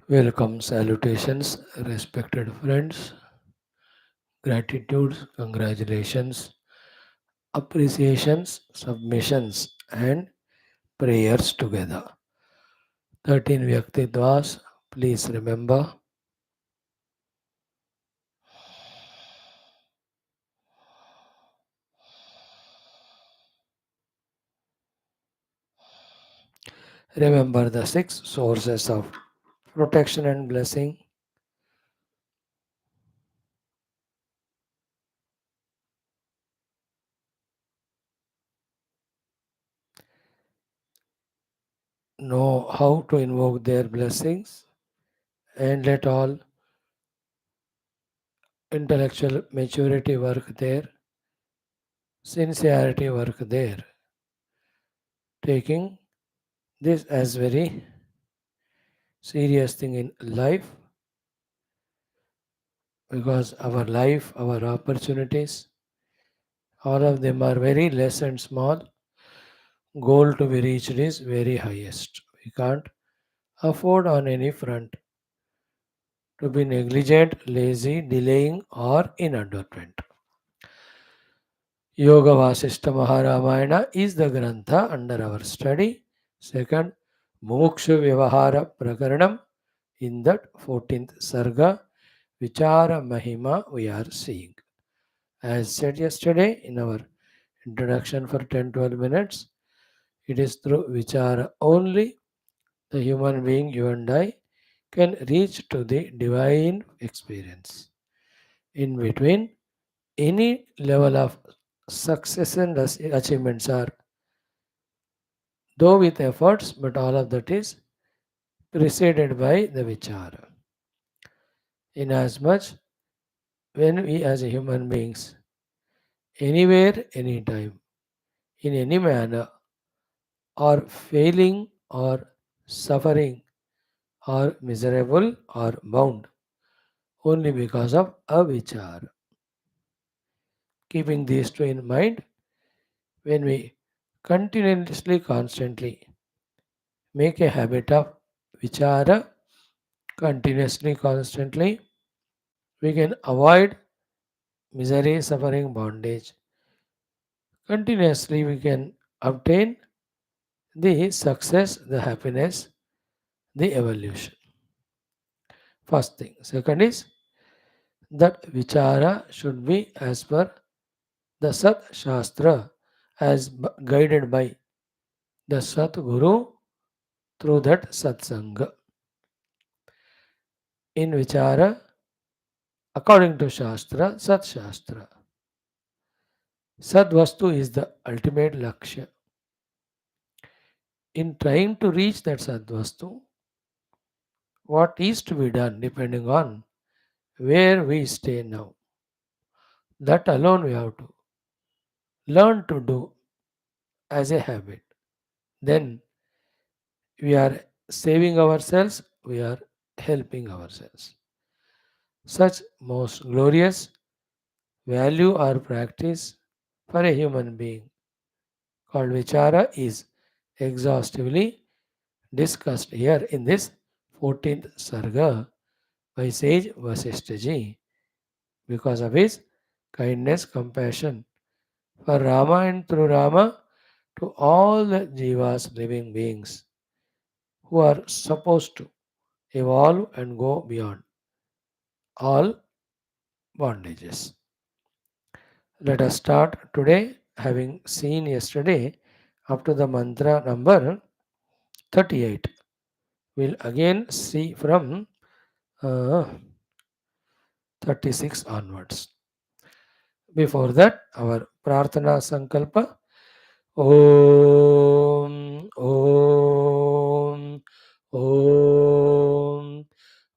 Welcome, salutations, respected friends, gratitudes, congratulations, appreciations, submissions, and prayers together. 13 Vyaktitwas, please remember the 6 sources of protection and blessing. Know how to invoke their blessings and let all intellectual maturity work there, sincerity work there, taking this as very serious thing in life because our life, our opportunities, all of them are very less and small. Goal to be reached is very highest. We can't afford on any front to be negligent, lazy, delaying, or inadvertent. Yoga Vaashishtha Maharamayana is the Grantha under our study. Second, Mumukshu Vyavahara Prakaranam. In that 14th Sarga, Vichara Mahima we are seeing. As said yesterday in our introduction for 10-12 minutes, it is through Vichara only the human being, you and I, can reach to the divine experience. In between, any level of success and achievements are, though with efforts, but all of that is preceded by the Vichara. Inasmuch when we as human beings, anywhere, anytime, in any manner, are failing or suffering or miserable or bound only because of avichara. Keeping these two in mind, when we continuously, constantly make a habit of vichara, continuously, constantly, we can avoid misery, suffering, bondage. Continuously, we can obtain the success, the happiness, the evolution. First thing. Second is that vichara should be as per the Sat Shastra, as guided by the Sat Guru through that Satsanga. In Vichara, according to Shastra, Sat Shastra, Sad Vastu is the ultimate Lakshya. In trying to reach that Sad Vastu, what is to be done depending on where we stay now. That alone we have to learn to do as a habit. Then we are saving ourselves, we are helping ourselves. Such most glorious value or practice for a human being called Vichara is exhaustively discussed here in this 14th Sarga by sage Vasishtha ji because of his kindness, compassion for Rama and through Rama to all the jivas, living beings who are supposed to evolve and go beyond all bondages. Let us start today, having seen yesterday up to the mantra number 38. We'll again see from uh, 36 onwards. Before that, our Prarthana Sankalpa. Om, Om, Om,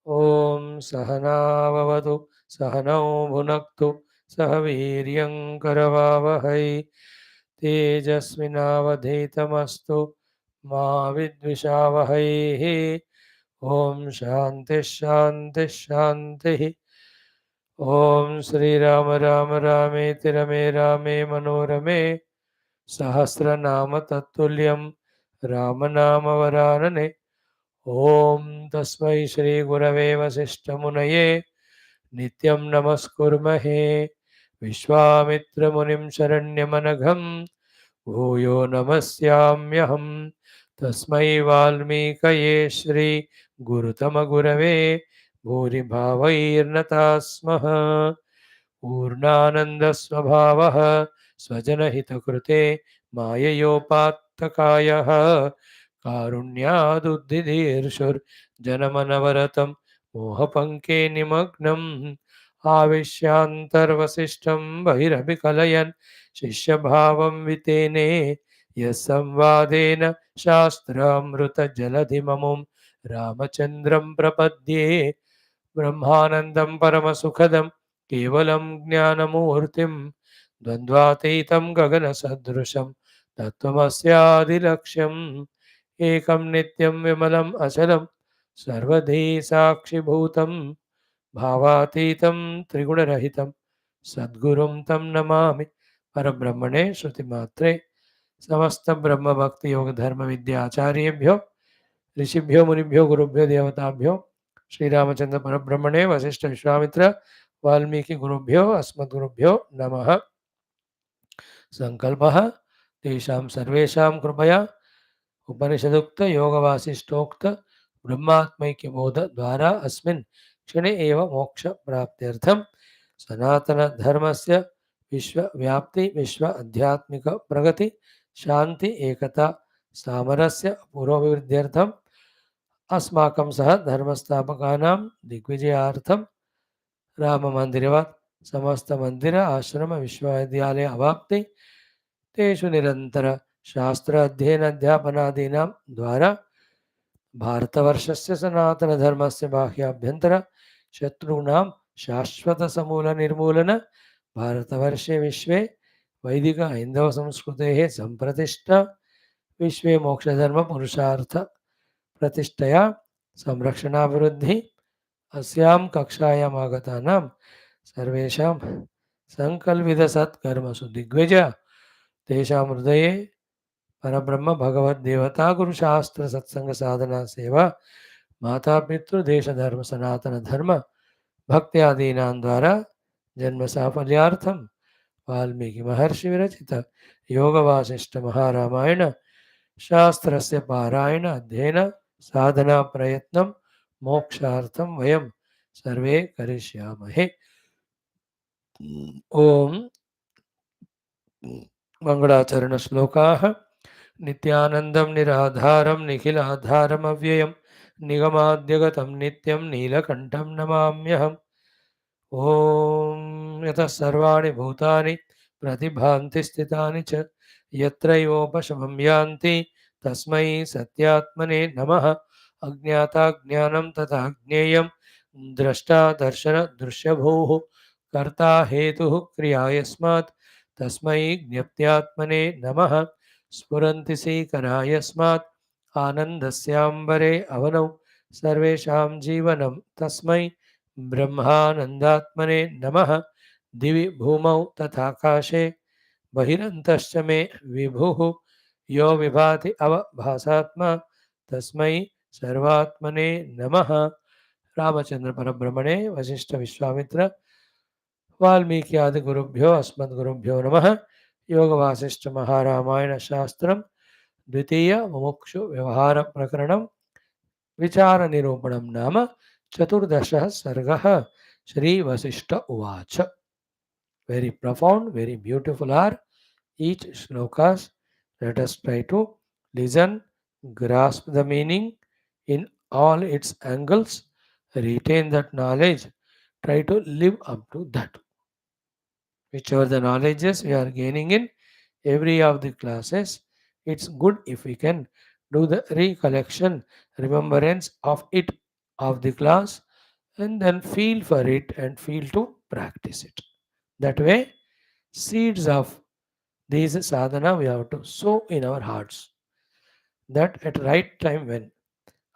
Om Sahanavavadu, Sahanau Bhunaktu, Sahaviryam Karavavahai, Tejasvinavadhetamastu, Ma Vidvishavahai. Om Shanti Shanti Shanti. Om Sri Rama Rama Rameti Rame Rame Manorame Sahasranama Tattuliyam Ramanama Varanane. Om Tasmai Shri Gurave Vasishta Munaye Nityam Namaskurmahe Vishwamitra Munim Sharanyamanagham Bhuyo Namasyamyaham Tasmai Valmikaye Shri Gurutama Gurave Bhuri Bhavairnatasmaha Purnanandasvabhavah Svajanahitakrute Mayayopattakayaha Karunyaduddidirshur Janamanavaratam Mohapanke Nimagnam Avishyantarvasishtam Bahirabhikalayan Shishyabhavam Vitene Yasamvadena Shastramruta Jaladhimamum Ramachandram Prapadye ब्रह्मानन्दं परमसुखदं केवलं ज्ञानमूर्तिं द्वन्द्वातीतं गगनसदृशं तत्त्वमस्यादिलक्ष्यम् एकं नित्यं विमलम् अचलं सर्वधी साक्षिभूतं भावातीतं त्रिगुणरहितं सद्गुरुं तं नमामि परब्रह्मणे श्रुतिमात्रे समस्तब्रह्मभक्तियोगधर्मविद्याचार्येभ्यो ऋषिभ्यो मुनिभ्यो गुरुभ्यो देवताभ्यो श्रीरामचंद्र परब्रह्मणे वशिष्ठ विश्वामित्र वाल्मीकि गुरुभ्यो अस्मद्गुरुभ्यो नमः। संकल्पः तेषां सर्वेषां कृपया उपनिषदुक्त योगवासिष्ठोक्त ब्रह्मात्मैक्यबोध द्वारा अस्मिन् क्षणे एव मोक्ष प्राप्त्यर्थं सनातन धर्मस्य विश्वव्याप्ति विश्व आध्यात्मिक प्रगति शांति एकता सामरस्य पूर्वविवृद्ध्यर्थं अस्माकं सह धर्मस्थापकानां दिग्विजयार्थं राममन्दिरवत् समस्तमन्दिर आश्रम विश्वविद्यालय अवाप्ति तेषु निरन्तर शास्त्र अध्ययन अध्यापनादीनां द्वारा भारतवर्षस्य सनातनधर्मस्य बाह्याभ्यन्तर शत्रूणां शाश्वतसमूलनिर्मूलन भारतवर्षे विश्वे वैदिक हैन्दव संस्कृतेः सम्प्रतिष्ठा विश्वे मोक्षधर्म पुरुषार्थ प्रतिष्ठया संरक्षणाभिवृद्धि अस्यां कक्षायाम् आगतानां सर्वेषां संकल्पितसत्कर्मसु दिग्विजय तेषां हृदये परब्रह्म भगवद्देवता गुरुशास्त्र सत्संग साधना सेवा माता पितृ देश धर्म सनातन धर्म भक्त्यादीनां द्वारा जन्म साफल्यार्थं वाल्मीकि महर्षि विरचित योग वासिष्ठ महारामायण शास्त्रस्य पारायण अध्ययन साधना प्रयत्नं मोक्षार्थं वयं सर्वे करिष्यामहे। ओम मंगलाचरण श्लोकाः नित्यानन्दं निराधारं निखिलाधारमव्ययं निगमाद्यगतं नित्यं नीलकण्ठं नमाम्यहम्। ॐ यतः सर्वाणि भूतानि प्रतिभान्ति स्थितानि च यत्रैवोपशमं यान्ति तस्मै सत्यात्मने नमः। अज्ञाताज्ञानं तथा ज्ञेयं द्रष्टा दर्शनदृश्यभूः कर्ता हेतुः क्रिया यस्मात् तस्मै ज्ञप्त्यात्मने नमः। स्फुरन्ति सीकरा यस्मात् आनन्दस्याम्बरे अवनौ सर्वेषां जीवनं तस्मै ब्रह्मानन्दात्मने नमः। दिवि भूमौ तथाकाशे बहिरन्तश्च मे विभुः यो विभाति अवभासात्मा तस्मै सर्वात्मने नमः। रामचंद्र परब्रह्मणे वशिष्ठ विश्वामित्र वाल्मीकि आदि गुरुभ्यो अस्मद्गुरुभ्यो नमः। योग वासिष्ठ महारामायण शास्त्रम द्वितीय मुमुक्षु व्यवहार प्रकरणम विचार निरूपणम नाम चतुर्दशः सर्गः। श्री वशिष्ठ उवाच। Very profound, very beautiful are each shlokas. Let us try to listen, grasp the meaning in all its angles, retain that knowledge, try to live up to that. Whichever the knowledges we are gaining in every of the classes, it's good if we can do the recollection, remembrance of it of the class, and then feel for it and feel to practice it. That way, seeds of these sadhana we have to sow in our hearts. That at right time when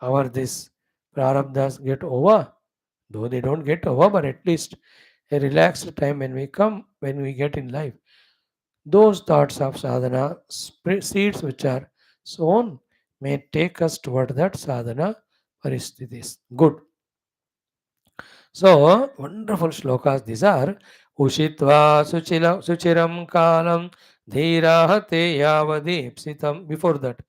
our this prarabdhas get over, though they don't get over, but at least a relaxed time when we come, when we get in life, those thoughts of sadhana, seeds which are sown, may take us toward that sadhana paristhidis. Good. So, wonderful shlokas these are. Ushitva suchiram kalam dhiraha te yavadipsitam. Before that,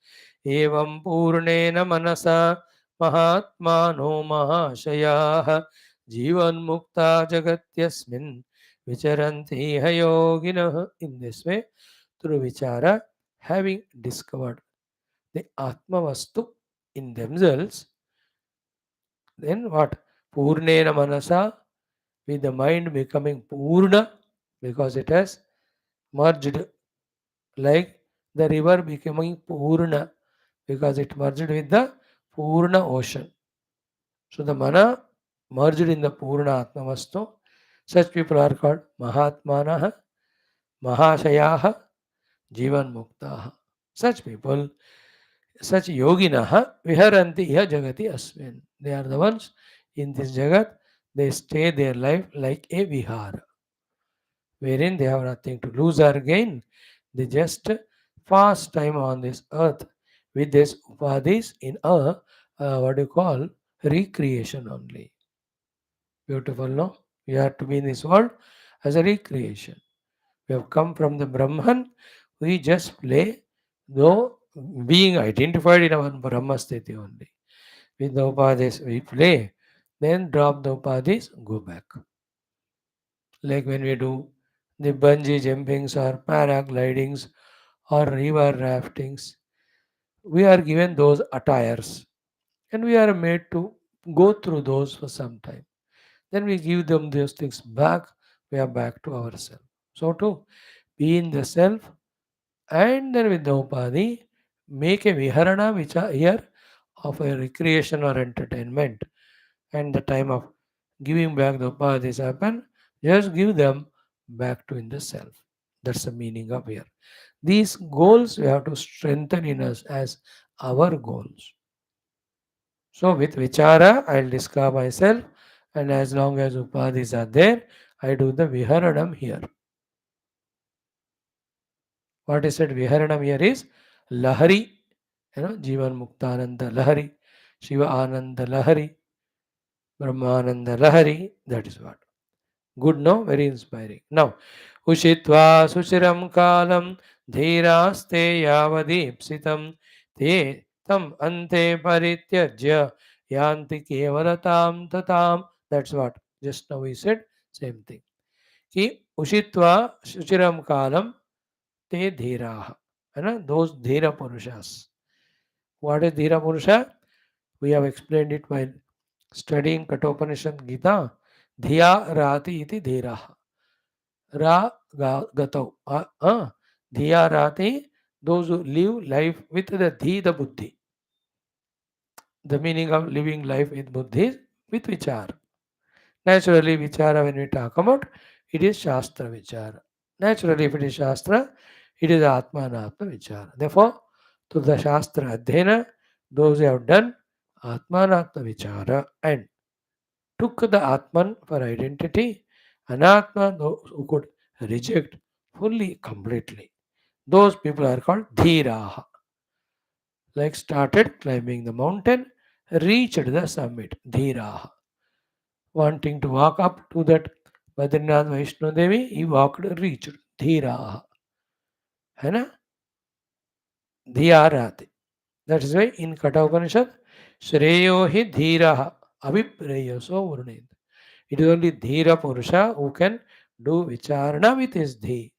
evam purnena manasa mahatmano mahashayah jivan mukta jagatyasmin vicharanti hayoginah. In this way, through vichara, having discovered the Atma Vastu in themselves, then what? Purnena manasa, with the mind becoming Purna, because it has merged, like the river becoming Purna, because it merged with the Purna ocean. So the mana merged in the Purna Atma Vastu. Such people are called Mahatmanaha, Mahashayaha, Jivan Muktaha. Such people, such yoginaha viharanti iha jagati asmin. They are the ones in this jagat, they stay their life like a vihara, wherein they have nothing to lose or gain. They just pass time on this earth with these upadhis in a what do you call recreation only. Beautiful, no? We have to be in this world as a recreation. We have come from the Brahman. We just play, though being identified in our Brahma sthiti only. With the upadhis we play, then drop the upadhis, go back. Like when we do the bungee jumpings or paraglidings or river raftings, we are given those attires and we are made to go through those for some time. Then we give them those things back, we are back to ourselves. So to be in the self and then with the upadhi, make a viharana which are here of a recreation or entertainment, and the time of giving back the upadhis happen, just give them back to in the self. That's the meaning of here. These goals we have to strengthen in us as our goals. So with vichara, I'll discover myself, and as long as upadhis are there, I do the viharanam here. What is said viharanam here is lahari, Jivan Muktananda Lahari, Shiva Ananda Lahari, Brahmananda Lahari. That is what. Good, no? Very inspiring. Now, Ushitva Suchiram Kalam Dhiraste Yavadipsitam Te Tam Ante Parityajya Yanti Kevaratam Tatam. That's what. Just now we said same thing. Ki Ushitva Suchiram Kalam Te Dhiraha. Those Dhira Purushas. What is Dhira Purusha? We have explained it while studying Kathopanishad Gita. Dhiya rati iti dhiraha. Ra gatau. Dhiya rati, those who live life with the dhi, the buddhi. The meaning of living life with buddhi is with vichara. Naturally, vichara, when we talk about, it is Shastra vichara. Naturally, if it is Shastra, it is Atma and Atma vichara. Therefore, to the Shastra Adhyana, those who have done Atma and Atma vichara and took the Atman for identity, Anatma, those who could reject fully, completely. Those people are called Dhiraha. Like started climbing the mountain, reached the summit, Dhiraha. Wanting to walk up to that Badrinath Vaishno Devi, he walked, reached Dhiraha. है ना? Dhiyarati. That is why in Katha Upanishad, Shreyo hi dhiraha abhipreyaso vurnend. It is only dhira purusha who can do vicharana with his dhi,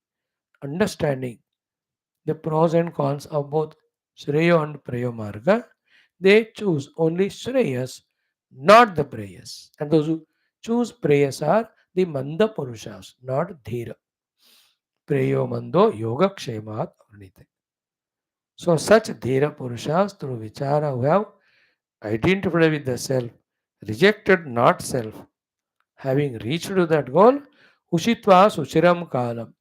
understanding the pros and cons of both Shreyo and Preyo Marga. They choose only Shreyas, not the Preyas. And those who Choose prayers are the Manda Purushas, not Dhira. Preyo Mando Yoga Kshemat Vrinite. So such Dhira Purushas through Vichara who have identified with the self, rejected not self, having reached to that goal, Ushitva Suchiram Kalam,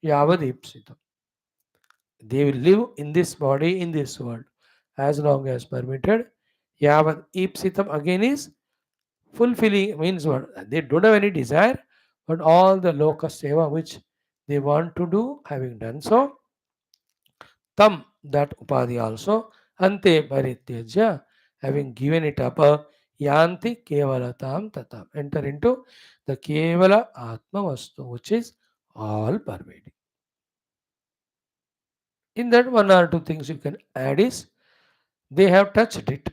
Yavad Ipsitam. They will live in this body, in this world, as long as permitted. Yavad Ipsitam again is fulfilling, means what? They don't have any desire, but all the loka seva which they want to do, having done so, tam, that upadhi also, ante parityajya, having given it up, yanti kevalatam tatam, enter into the kevala atma vastu, which is all pervading. In that, one or two things you can add is they have touched it,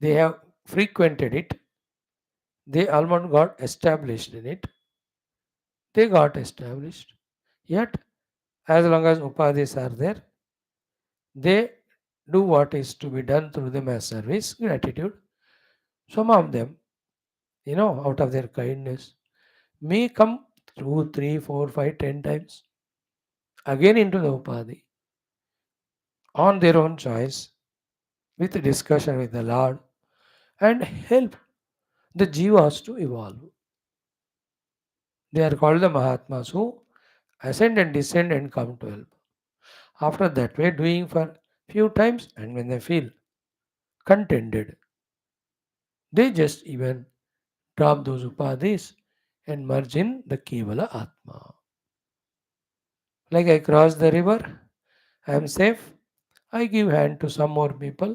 they have frequented it, they almost got established in it, they got established. Yet, as long as upadhis are there, they do what is to be done through them as service, gratitude. Some of them, out of their kindness, may come 2, 3, 4, 5, 10 times again into the upadhi on their own choice with discussion with the Lord and help the jivas to evolve. They are called the Mahatmas who ascend and descend and come to help. After that way, doing for few times, and when they feel contented, they just even drop those upadhis and merge in the Kevala Atma. Like I cross the river, I am safe. I give hand to some more people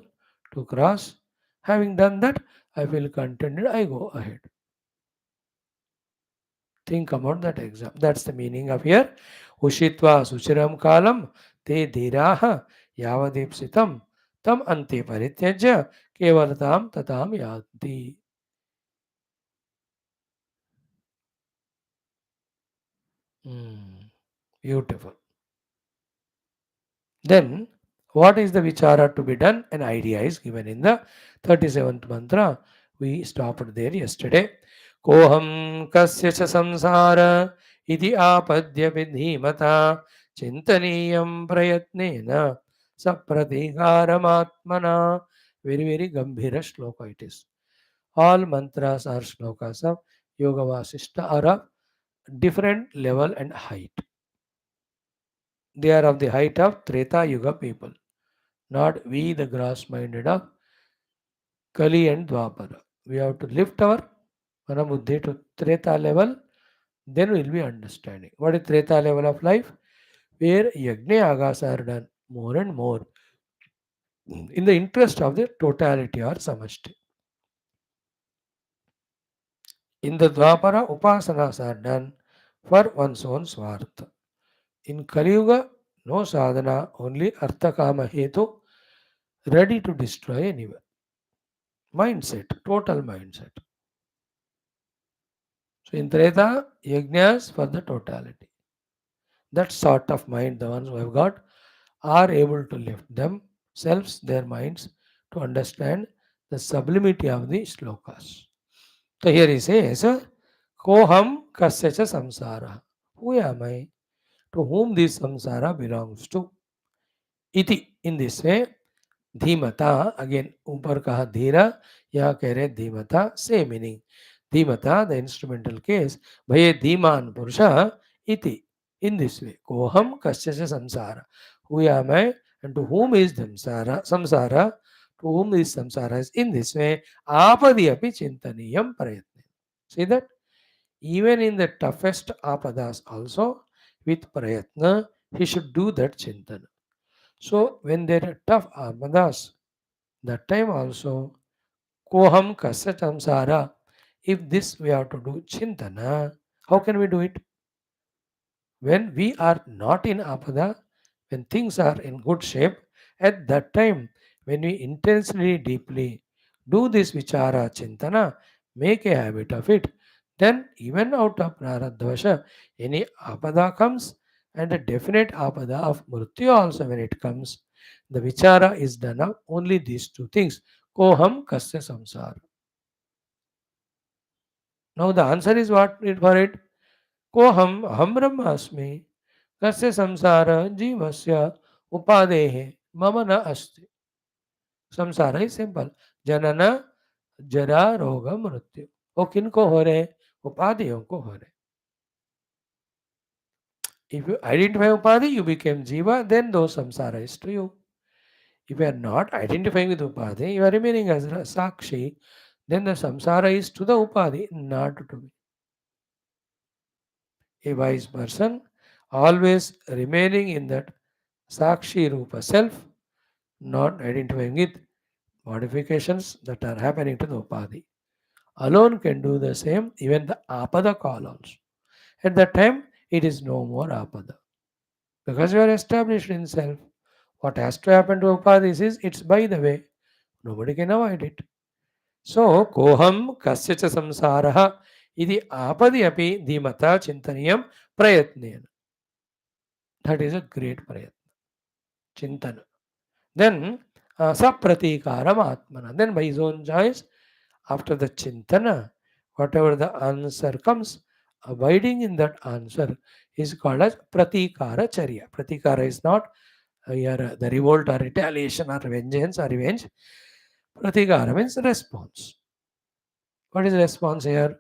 to cross. Having done that, I feel contented. I go ahead. Think about that exam. That's the meaning of here. Ushitva suchiram kalam te dhiraha yavadipsitam tam ante parityajya kevalatam tatam yanti. Beautiful. Then, what is the vichara to be done? An idea is given in the 37th mantra. We stopped there yesterday. Koham kasya cha samsara iti apadya vidhimata chintaniyam prayatnena sapratigaramatmana. Very, very gambhira shloka it is. All mantras are shlokas of Yoga Vaashishtha are of different level and height. They are of the height of Treta Yuga people, not we, the gross minded of Kali and Dwapara. We have to lift our Manabuddhi to Treta level, then we will be understanding. What is Treta level of life? Where Yajna Yagas are done more and more in the interest of the totality or samashti. In the Dwapara, Upasanas are done for one's own swartha. In Kali Yuga, no sadhana, only Arthakama Hetu, ready to destroy anyone. Mindset, total mindset. So in Treta, yajnas for the totality. That sort of mind, the ones who have got, are able to lift themselves, their minds, to understand the sublimity of the slokas. So here he says, Koham kasyacha samsara. Who am I? To whom this samsara belongs to? Iti. In this way, धीमता again ऊपर कहा धीरा यहाँ कह रहे धीमता से meaning धीमता द इंस्ट्रूमेंटल केस भये धीमान पुरुष इति इन दिस वे कोहम कस्य च संसार who am I and to whom is samsara to whom is samsara is in this way आपदि अपि चिंतनीयम प्रयत्न. See that even in the toughest apadas also with prayatna he should do that chintana. So when there are tough apadas, that time also, koham kasya samsara. If this we have to do chintana, how can we do it? When we are not in apada, when things are in good shape, at that time, when we intensely, deeply do this vichara chintana, make a habit of it, then even out of praradvasha, any apada comes, and a definite apada of mrityu also when it comes, the vichara is done of only these two things. Koham kasya samsara. Now the answer is what for it? Koham aham brahmasmi kasya samsara jivasya upadehe mama na asti. Samsara is simple. Janana जरा रोग मृत्यु वो किनको हो रहे? उपाधियों को हो रहे. If you identify upadhi, you became jiva, then those samsara is to you. If you are not identifying with upadhi, you are remaining as a sakshi, then the samsara is to the upadhi, not to me. A wise person always remaining in that sakshi rupa self, not identifying with modifications that are happening to the upadhi. Alone can do the same, even the apada call also. At that time, it is no more apada. Because you are established in self. What has to happen to upadhis is it's by the way. Nobody can avoid it. So, koham kasya cha samsaraha idi apadi api dhimata chintaniyam prayatnena. That is a great prayatna. Chintana. Then, sapratikara atmana. Then by his own choice, after the chintana, whatever the answer comes, abiding in that answer is called as pratikara charya. Pratikara is not here the revolt or retaliation or vengeance or revenge. Pratikara means response. What is response here?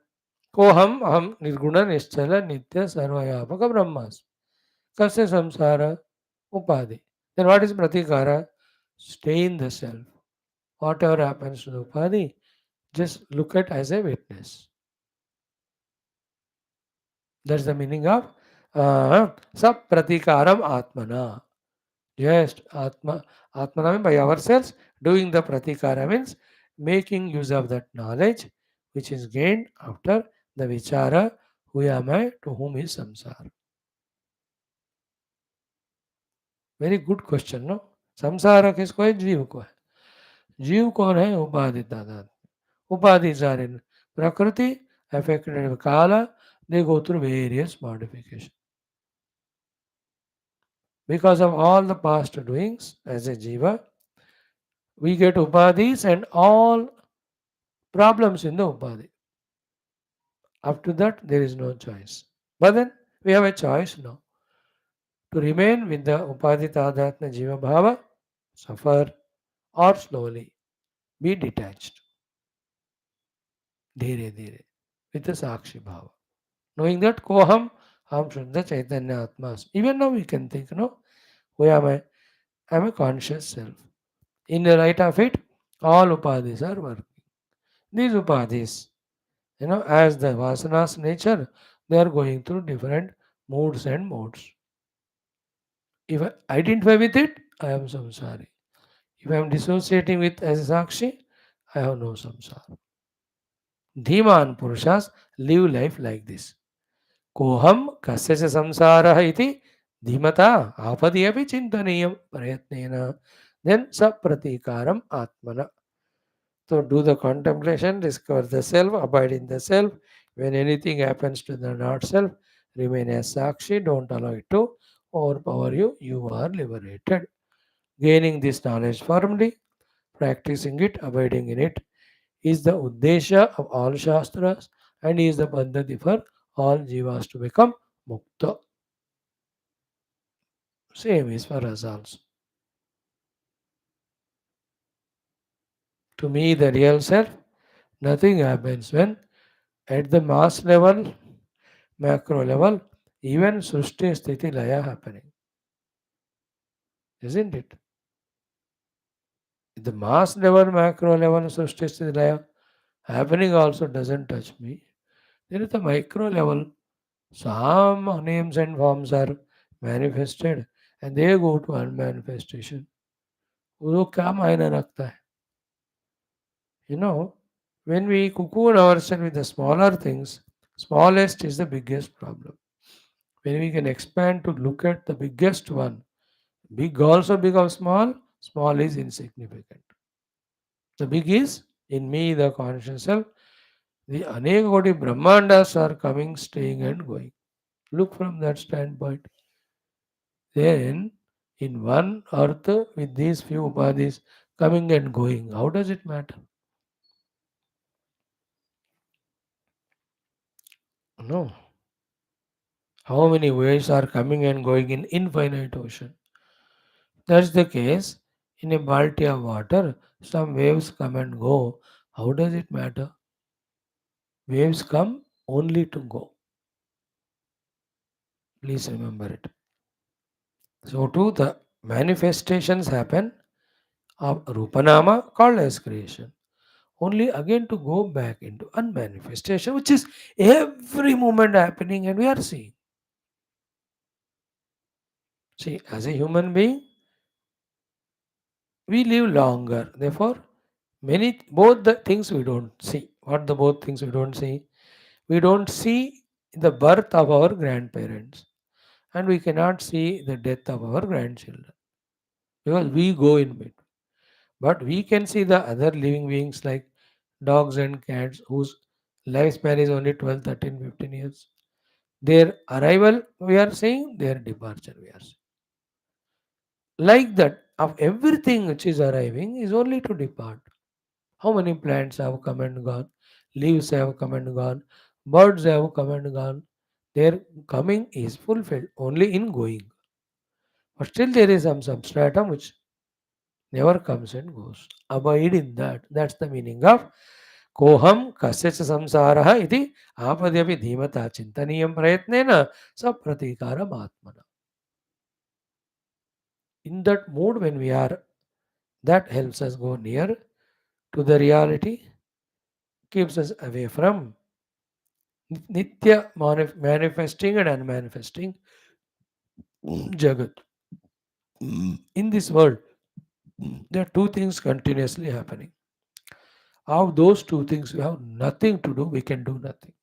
Koham aham nirguna nischala nitya sarvayapaka brahmas. Kasya samsara upadhi. Then what is pratikara? Stay in the self. Whatever happens to the upadhi, just look at as a witness. That's the meaning of sab pratikaram atmana. Yes, Atmana means by ourselves, doing the pratikara means making use of that knowledge which is gained after the vichara, who am I, to whom is samsara. Very good question, no? संसार किसको है? जीव को है. जीव कौन है? उपाधि दादा. Upadhis are in Prakriti, affected by Kala, they go through various modifications. Because of all the past doings as a jiva, we get upadhis and all problems in the upadhi. After that, there is no choice. But then we have a choice now to remain with the upadhi tadatna jiva bhava, suffer, or slowly be detached, dheere dheere, with the sakshi bhava. Knowing that koham, ham shuddha chaitanya atmas. Even now we can think, no, who am I? I am a conscious self. In the light of it, all upadhis are working. These upadhis, as the vasanas nature, they are going through different moods and modes. If I identify with it, I am samsari. If I am dissociating with as a sakshi, I have no samsara. Dhiman purushas live life like this. Koham kasya cha samsara iti dhimata apadi api chintaniyam prayatnena. Then sapratikaram atmana. So do the contemplation, discover the self, abide in the self. When anything happens to the not self, remain as sakshi, don't allow it to overpower you. You are liberated. Gaining this knowledge firmly, practicing it, abiding in it, is the uddesha of all shastras and is the paddhati for all jivas to become mukta. Same is for us also. To me, the real self, nothing happens when at the mass level, macro level, even Srushti Sthiti Laya happening. Isn't it? At the mass level, macro level, Srushti Sthiti Laya happening also doesn't touch me. Then at the micro level, some names and forms are manifested and they go to unmanifestation. वो क्या मायने रखता है? You know, when we cocoon ourselves with the smaller things, smallest is the biggest problem. When we can expand to look at the biggest one, big also becomes small, small is insignificant. The big is in me, the conscious self. The Anekoti Brahmandas are coming, staying, and going. Look from that standpoint. Then, in one earth with these few upadhis coming and going, how does it matter? No. How many waves are coming and going in infinite ocean? That's the case. In a body of water, some waves come and go. How does it matter? Waves come only to go. Please remember it. So too the manifestations happen of Rupanama called as creation. Only again to go back into unmanifestation, which is every moment happening and we are seeing. See, as a human being, we live longer. Therefore, many both the things we don't see. What the both things we don't see? We don't see the birth of our grandparents, and we cannot see the death of our grandchildren because we go in between. But we can see the other living beings like dogs and cats whose lifespan is only 12, 13, 15 years. Their arrival we are seeing, their departure we are seeing. Like that, of everything which is arriving is only to depart. How many plants have come and gone? Leaves have come and gone. Birds have come and gone. Their coming is fulfilled only in going. But still there is some substratum which never comes and goes. Abide in that. That's the meaning of Koham kasyacha samsaraha iti apadyapi dhimata chintaniyam prayatnena sapratikara atmana. In that mood when we are, that helps us go near to the reality, keeps us away from nitya manifesting and unmanifesting jagat. In this world, there are two things continuously happening. Of those two things, we have nothing to do, we can do nothing.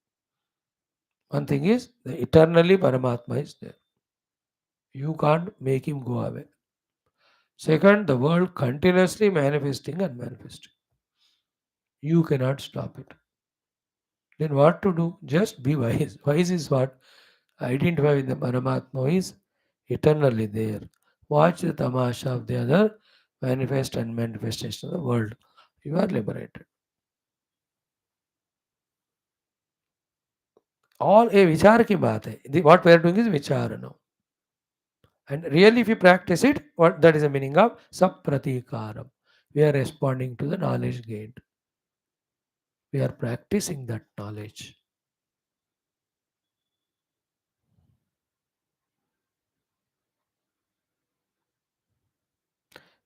One thing is, the eternally Paramatma is there. You can't make him go away. Second, the world continuously manifesting and manifesting. You cannot stop it. Then what to do? Just be wise. Wise is what? Identify with the Paramatma who is eternally there. Watch the tamasha of the other manifest and manifestation of the world. You are liberated. All a vichara ki baat hai. What we are doing is vichara now. And really if you practice it, what that is the meaning of sapratikaram. We are responding to the knowledge gained. We are practicing that knowledge.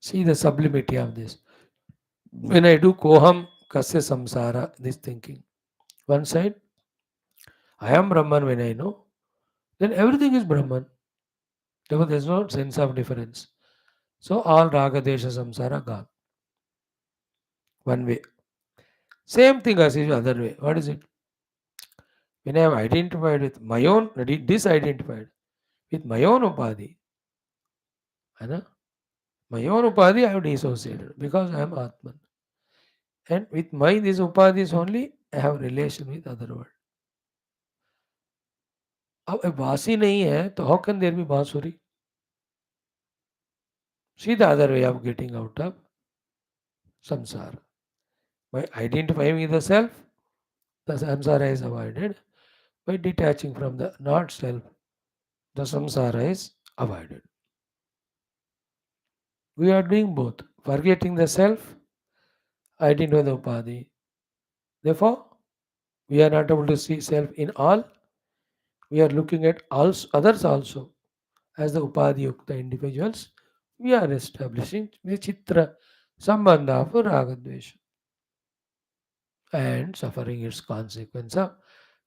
See the sublimity of this. When I do koham kasya samsara, this thinking. One side, I am Brahman when I know, then everything is Brahman. Therefore, there is no sense of difference. So all raga desha samsara gone. One way. Same thing as is other way. What is it? When I am identified with my own, disidentified with my own upadhi, है ना? My own upadhi I have dissociated because I am Atman. And with my these upadhis only I have relation with other world. अब बांसी नहीं है तो how can there be बांसुरी? See the other way of getting out of samsara. By identifying with the self, the samsara is avoided. By detaching from the not self, the samsara is avoided. We are doing both. Forgetting the self, identify the upadhi. Therefore, we are not able to see self in all. We are looking at others also as the upadhi yukta individuals. We are establishing vichitra sambandha of ragadvesha and suffering its consequence of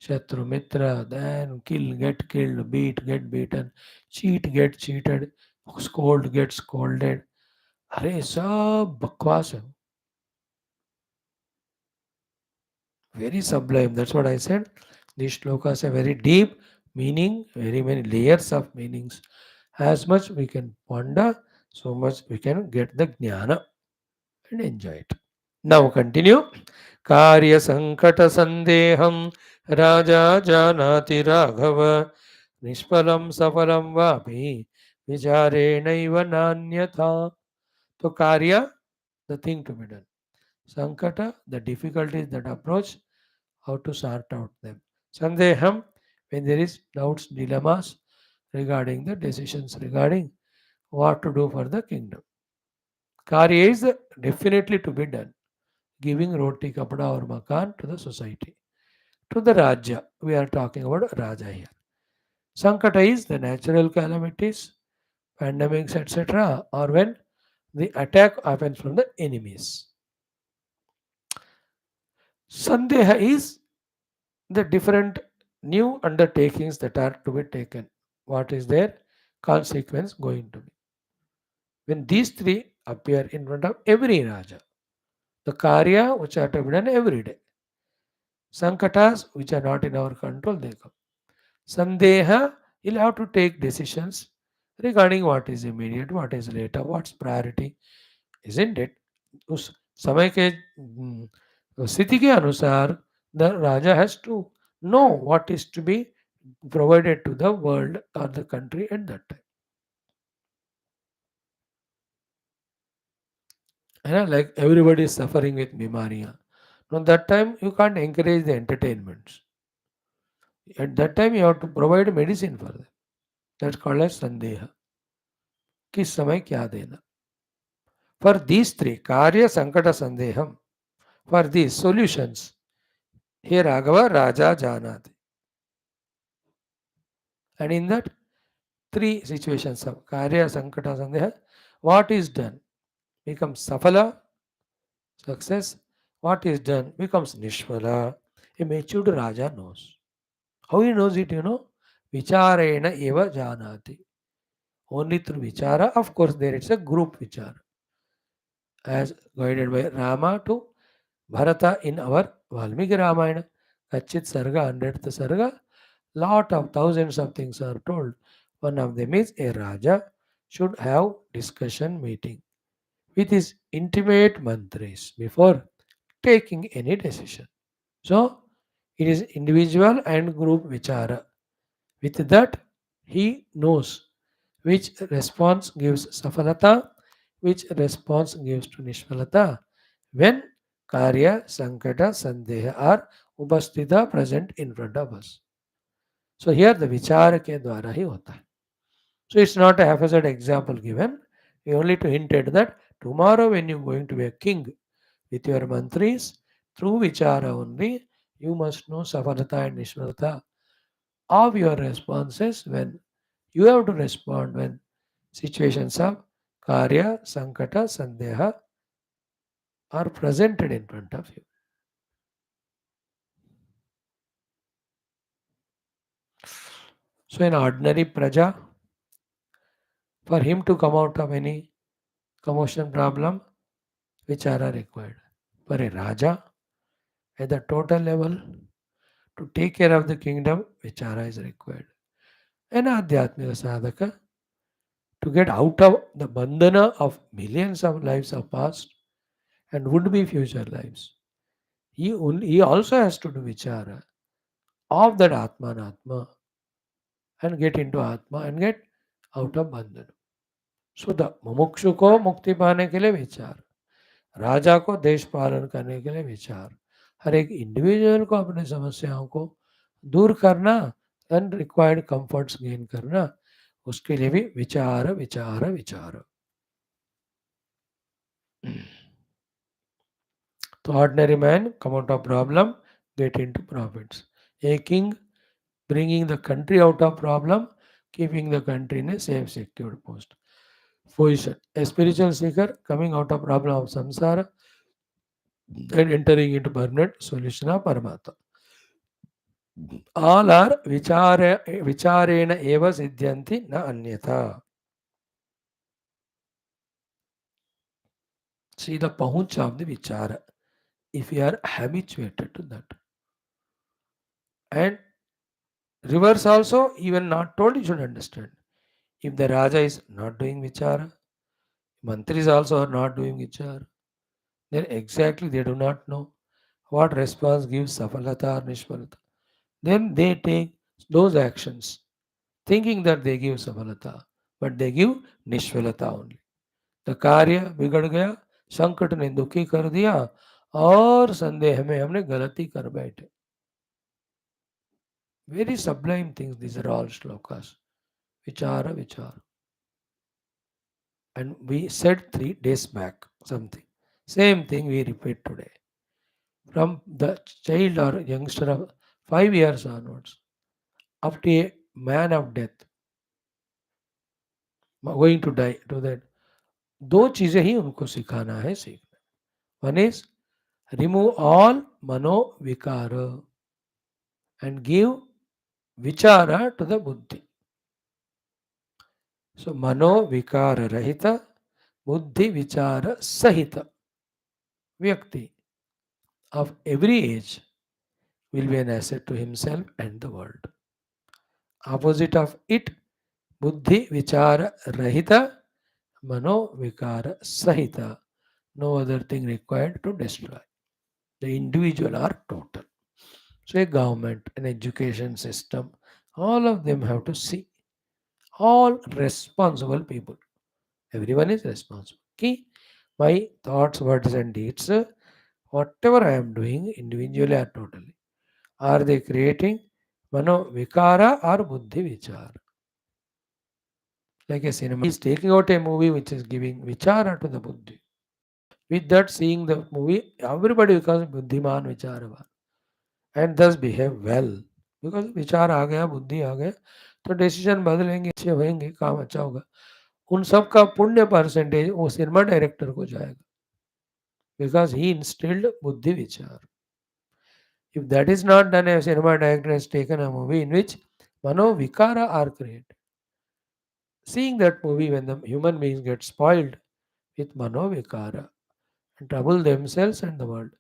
Shatru Mitra, then kill, get killed, beat, get beaten, cheat, get cheated, scold, get scolded. अरे सब बकवास है. Very sublime. That's what I said. These shlokas have very deep meaning, very many layers of meanings. As much we can ponder, so much we can get the jnana and enjoy it. Now continue. Karya sankata sandeham raja janati raghava nishpalam safalam vapi vichare naiva nanyatha. So karya, the thing to be done. Sankata, the difficulties that approach, how to sort out them. Sandeham, when there is doubts, dilemmas regarding the decisions regarding what to do for the kingdom. Karya is definitely to be done, giving roti, kapada or makan to the society. To the Rajya, we are talking about Raja here. Sankata is the natural calamities, pandemics, etc., or when the attack happens from the enemies. Sandeha is the different new undertakings that are to be taken. What is their consequence going to be? When these three appear in front of every Raja, the Karya which are to be done every day, Sankatas which are not in our control, they come. Sandeha, he'll have to take decisions regarding what is immediate, what is later, what's priority, isn't it? उस समय के स्थिति के अनुसार the raja has to know what is to be provided to the world or the country at that time. Like everybody is suffering with bimariya. Now that time you can't encourage the entertainments. At that time you have to provide medicine for them. That's called as sandeha. किस समय क्या देना? For these three, karya, sankata, sandeham, for these solutions, here Raghava Raja Janati. And in that three situations of karya, sankata, sandeha, what is done becomes safala, success. What is done becomes nishvala. A matured Raja knows. How he knows it, Vicharena eva janati. Only through vichara, of course, there it's a group vichara. As guided by Rama to Bharata in our Valmiki Ramayana. Kachit Sarga, 100th Sarga, lot of thousands of things are told. One of them is a Raja should have discussion meeting with his intimate mantris before taking any decision. So it is individual and group vichara. With that, he knows which response gives safalata, which response gives to nishfalata. When karya, sankata, sandeha are upasthita present in front of us. So here the vichara ke dwara hi hota hai. So it's not a haphazard example given. We only to hint at that tomorrow when you're going to be a king with your mantris, through vichara only, you must know safalata and nishfalata of your responses when you have to respond when situations of karya, sankata, sandeha are presented in front of you. So, an ordinary praja, for him to come out of any commotion problem, which are required. For a Raja, at the total level, to take care of the kingdom, vichara is required. An Adhyatmika sadhaka, to get out of the bandhana of millions of lives of past and would be future lives. He also has to do vichara of that Atma and Atma and get into Atma and get out of bandhana. So the मुमुक्षु को मुक्ति पाने के लिए विचार, राजा को देश पालन करने के लिए विचार, हर एक इंडिविजुअल को अपने समस्याओं को दूर करना, अनरिक्वायर्ड कंफर्ट्स गेन करना, उसके लिए भी विचार विचार विचार. तो ordinary man come out of problem, get into profits. A king bringing the country out of problem, keeping the country in a safe, secure post. Position. A spiritual seeker coming out of problem of samsara and entering into permanent solution of Paramatma. All are vicharena eva siddhyanti na anyatha. See the pahunch of the vichara if you are habituated to that. And reverse also, even not told, you should understand. If the Raja is not doing vichara, mantris also are not doing vichara, then exactly they do not know what response gives safalata or nishfalata. Then they take those actions thinking that they give safalata, but they give nishfalata only. The कार्य बिगड़ गया, संकट ने दुखी कर दिया और संदेह में हमने गलती कर बैठे. Very sublime things. These are all shlokas. Vichara, vichara. And we said 3 days back something. Same thing we repeat today. From the child or youngster of 5 years onwards, up to a man of death, going to die, to that. दो चीजें ही उनको सिखाना है सीखना. One is remove all mano vikara and give vichara to the buddhi. So mano vikara rahita, buddhi vichara sahita vyakti of every age will be an asset to himself and the world. Opposite of it, buddhi vichara rahita, mano vikara sahita. No other thing required to destroy. The individual are total. So a government, an education system, all of them have to see. All responsible people. Everyone is responsible. Key, my thoughts, words and deeds, whatever I am doing, individually or totally, are they creating mano vikara or buddhi vichara? Like a cinema is taking out a movie which is giving vichara to the buddhi. With that, seeing the movie, everybody becomes buddhiman vicharavan and thus behave well. Because विचार आ गया, बुद्धि आ गया, तो decision बदलेंगे, अच्छे होंगे, काम अच्छा होगा. उन सब का पुण्य परसेंटेज वो सिनेमा डायरेक्टर को जाएगा, बिकॉज ही इंस्टिल्ड बुद्धि विचार. If that is not done, a cinema director has taken a movie in which mano vikara are created. Seeing that movie, when the human beings get spoiled with mano vikara and trouble themselves and the world,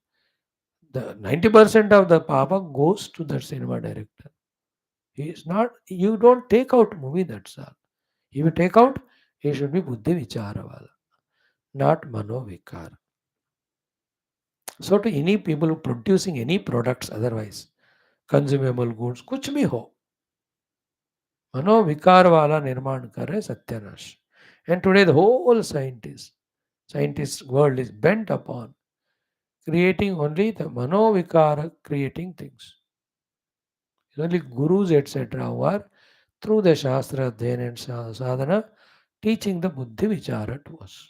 the 90% of the papa goes to the cinema director. He is not, you don't take out movie, that's all. If you take out, he should be buddhi vichara wala, not mano vikara. So to any people who producing any products otherwise, consumable goods, कुछ भी हो, मनोविकार वाला निर्माण कर रहे सत्यानाश. And today the whole scientist world is bent upon creating only the manovikara creating things. It's only gurus etc. who are through the shastra adhyayana and sadhana teaching the buddhi vichara to us.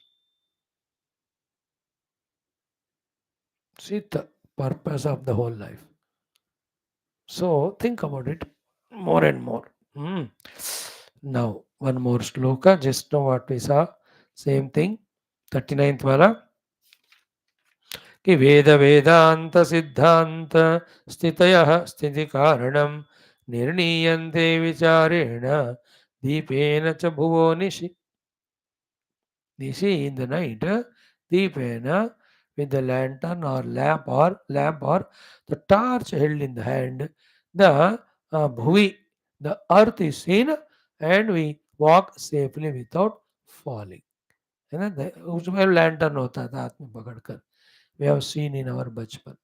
See the purpose of the whole life. So think about it more and more. Hmm. Now, one more sloka, just know what we saw. Same thing, 39th wala. कि वेद वेदांत सिद्धांत स्थितयः स्थिति कारणम निर्णीयन्ते विचारेण दीपेन च भुवो निशि. Nishi in the night, Deepena with the lantern or lamp or the torch held in the hand, the bhuvi, the earth is seen and we walk safely without falling. है ना, उसमें lantern होता था हाथ में पकड़कर. We have seen in our बचपन.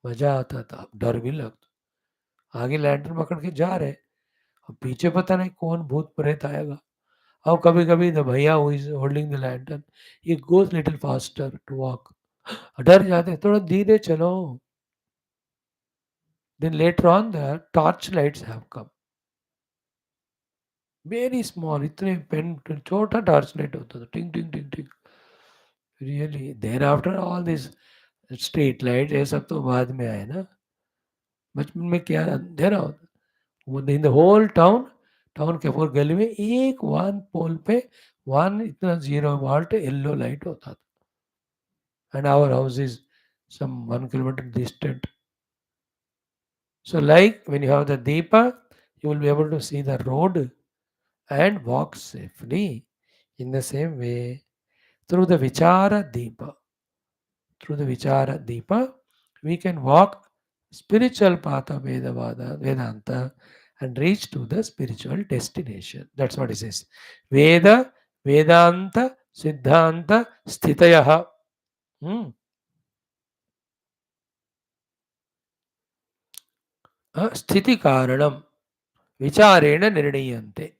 मजा आता था, डर भी लगता. आगे लैंटर्न पकड़ के जा रहे, अब पीछे पता नहीं कौन भूत प्रेत आएगा. Or कभी-कभी the भैया who is holding the lantern, he goes little faster to walk. डर जाते, थोड़ा धीरे चलो. Then later on the torch lights have come. Very small, इतने पेन छोटा टॉर्च लाइट होता था, टिंग टिंग टिंग टिंग. Really, thereafter all this street light ये सब तो बाद में आए ना. बचपन में क्या अंधेरा होता. वो in the whole town, town के पूरे गली में एक वन पोल पे वन इतना 0 वोल्ट येलो लाइट होता था. And our house is some 1 kilometer distant. So, like when you have the deepa, you will be able to see the road and walk safely. In the same way, through the vichara deepa, we can walk spiritual path of Vedanta and reach to the spiritual destination. That's what it says. Veda, Vedanta, Siddhanta, Sthitayaha. Hmm. स्थिति कारणम विचारेण निर्णीयन्ते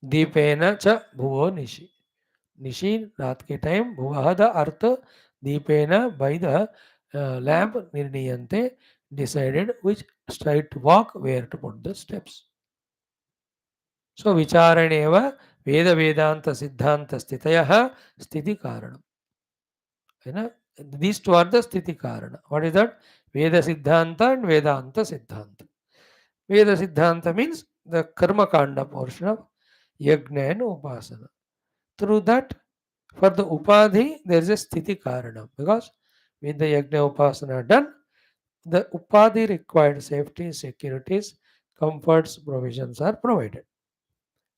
दीपेन च भुवो निशि. निशि रात के time, भुवः the earth, दीपेन by the lamp निर्णीयन्ते decided which straight to walk, where to put the steps. So vicharaneva Veda Vedanta Siddhanta Stitayah Sthiti Karanam. You know, these two are the Sthiti Karana. What is that? Veda Siddhanta and Vedanta Siddhanta. Veda Siddhanta means the Karma Kanda portion of Yajna and Upasana. Through that, for the Upadhi, there is a Sthiti Karana. Because with the Yajna Upasana done, the Upadhi required safety, securities, comforts, provisions are provided.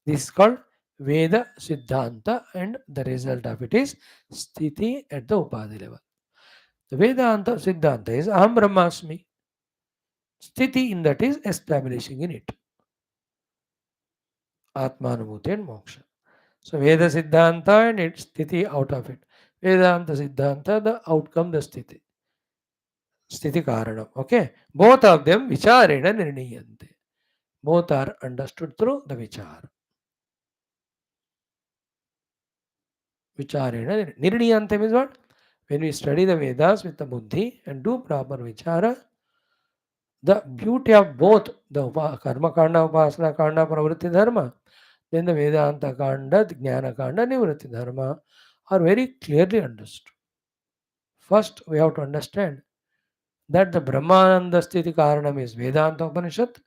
This is called Veda Siddhanta, and the result of it is Sthiti at the Upadhi level. The Vedanta Siddhanta is Aham Brahmasmi. Sthiti in that is establishing in it Atmanubhuti and Moksha. So Veda Siddhanta and its Sthiti out of it. Vedanta Siddhanta, the outcome, the Sthiti. Sthiti Karanam. Okay. Both of them Vicharena Nirniyante. Both are understood through the Vichara. Vicharena Nirniyante means what? When we study the Vedas with the Buddhi and do proper Vichara, the beauty of both the Karma Kanda, Upasana Kanda, Pravritti Dharma, then the Vedanta Kanda, the Jnana Kanda, Nivritti Dharma are very clearly understood. First, we have to understand that the Brahmananda Sthiti Karanam is Vedanta Upanishad.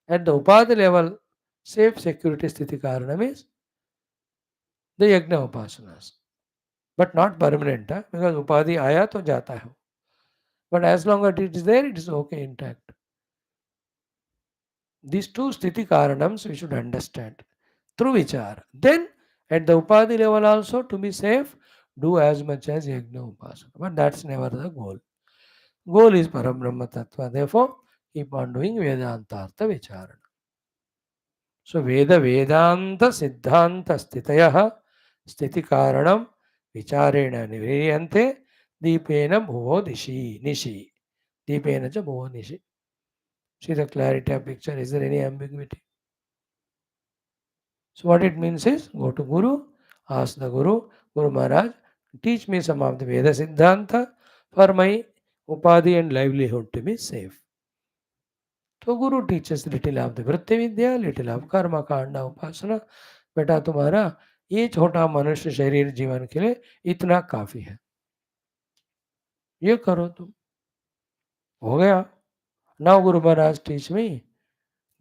At the Upadhi level, safe security Sthiti Karanam is the Yajna Upasanas. But not permanent, because Upadhi aya to jata hai. But as long as it is there, it is okay, intact. These two Sthiti Karanams we should understand through Vichara. Then at the Upadhi level also, to be safe, do as much as Yajna Upasana. But that's never the goal. Goal is Parabrahma Tattva. Therefore, keep on doing Vedantartha Vicharana. So Veda Vedanta Siddhanta Stitayah Sthiti Karanam Vicharena Nivriyante Deepena Bhuvo Dishi Nishi. Deepena cha Bhuvo Nishi. See the clarity of picture. Is there any ambiguity? So what it means is, go to Guru, ask the Guru, Guru Maharaj, teach me some of the Veda Siddhanta for my Upadhi and livelihood to be safe. तो गुरु teachers little of the वृत्ति विद्या, little of कर्म कांड उपासना. बेटा तुम्हारा ये छोटा मनुष्य शरीर जीवन के लिए इतना काफी है, ये करो तुम, हो गया. Now Guru Maharaj teach me